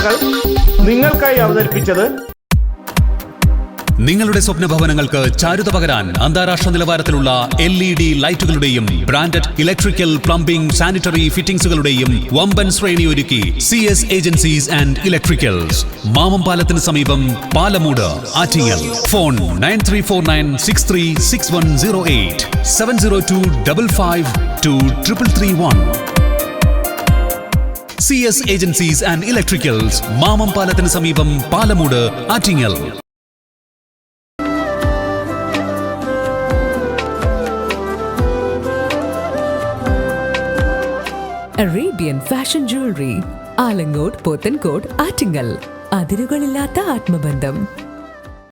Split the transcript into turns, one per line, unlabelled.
വാർത്തകൾ നിങ്ങൾക്കായി അവതരിപ്പിച്ചത്
നിങ്ങളുടെ സ്വപ്ന ഭവനങ്ങൾക്ക് ചാരുത പകരാൻ അന്താരാഷ്ട്ര നിലവാരത്തിലുള്ള LED ലൈറ്റുകളുടെയും ബ്രാൻഡഡ് ഇലക്ട്രിക്കൽ, പ്ലംബിംഗ്, സാനിറ്ററി ഫിറ്റിംഗ്സുകളുടെയും വമ്പൻ ശ്രേണി ഒരുക്കി CS agencies and electricals. Mamam പാലത്തിന് സമീപം, Palamoodu, Attingal. Phone 9349636108 702552331. CS agencies and electricals, Mamam പാലത്തിന് സമീപം, Palamoodu, Attingal.
Arabian fashion jewellery, Alangode, Pothencode, Attingal. അതിരുകളില്ലാത്ത ആത്മബന്ധം.